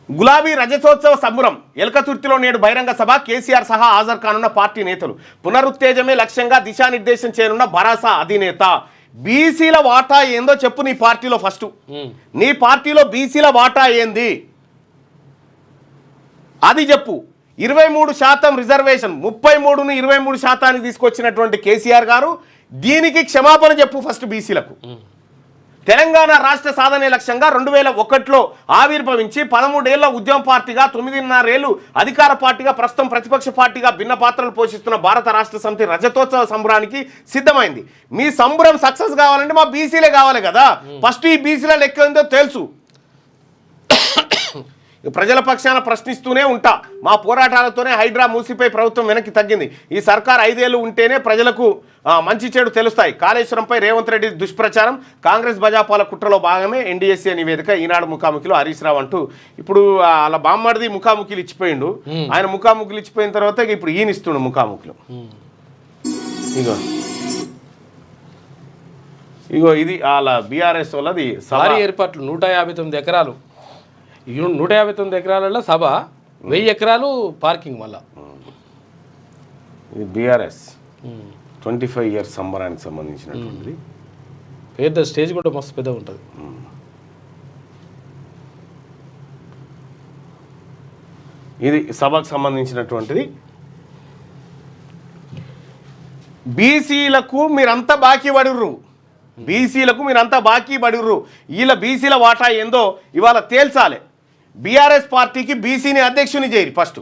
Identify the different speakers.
Speaker 1: గులాబీ రజతోత్సవ సంబరం ఎలకతుర్తిలో నేడు బహిరంగ సభ కేసీఆర్ సహా హాజరు కానున్న పార్టీ నేతలు పునరుత్తేజమే లక్ష్యంగా దిశానిర్దేశం చేయనున్న భరాసా అధినేత బీసీల వాటా ఏందో చెప్పు నీ పార్టీలో ఫస్ట్ నీ పార్టీలో బీసీల వాటా ఏంది అది చెప్పు 23% రిజర్వేషన్ 33ను 23% తీసుకొచ్చినటువంటి కేసీఆర్ గారు దీనికి క్షమాపణ చెప్పు ఫస్ట్ బీసీలకు తెలంగాణ రాష్ట్ర సాధనే లక్ష్యంగా 2001లో ఆవిర్భవించి 13 ఏళ్ల ఉద్యమ పార్టీగా 9.5 ఏళ్లు అధికార పార్టీగా ప్రస్తుతం ప్రతిపక్ష పార్టీగా భిన్న పాత్రలు పోషిస్తున్న భారత రాష్ట్ర సమితి రజతోత్సవ సంబరానికి సిద్ధమైంది మీ సంబరం సక్సెస్ కావాలంటే మా బీసీలే కావాలి కదా ఫస్ట్ ఈ బీసీల లెక్క ఏందో తెలుసు ప్రజల పక్షాన ప్రశ్నిస్తూనే ఉంటా మా పోరాటాలతోనే హైడ్రా మూసిపై ప్రభుత్వం వెనక్కి తగ్గింది ఈ సర్కార్ 5 ఏళ్లు ఉంటేనే ప్రజలకు మంచి చెడు తెలుస్తాయి కాళేశ్వరంపై రేవంత్ రెడ్డి దుష్ప్రచారం కాంగ్రెస్ భాజపాల కుట్రలో భాగమే ఎన్డీఎస్ఏ నివేదిక ఈనాడు ముఖాముఖిలో హరీష్ రావు అంటూ ఇప్పుడు అలా బామ్మడిది ముఖాముఖిలు ఇచ్చిపోయిండు ఆయన ముఖాముఖిలు ఇచ్చిపోయిన తర్వాత ఇప్పుడు ఈయన ఇస్తుండు ముఖాముఖిలు ఇగో ఇది అలా బీఆర్ఎస్ వాళ్ళది
Speaker 2: భారీ ఏర్పాట్లు 159 ఎకరాలు 159 ఎకరాలలో సభ 1000 ఎకరాలు పార్కింగ్ మళ్ళా
Speaker 1: ఇది బీఆర్ఎస్ 25 ఇయర్స్ సంబరానికి సంబంధించినటువంటిది
Speaker 2: పెద్ద స్టేజ్ కూడా మస్తు పెద్ద ఉంటుంది
Speaker 1: ఇది సభకు సంబంధించినటువంటిది బీసీలకు మీరంతా బాకీ పడిర్రు బీసీలకు మీరంతా బాకీ పడిర్రు వీళ్ళ బీసీల వాటా ఏందో ఇవాళ తేల్చాలి బీఆర్ఎస్ పార్టీకి బీసీని అధ్యక్షుని చేయరు ఫస్ట్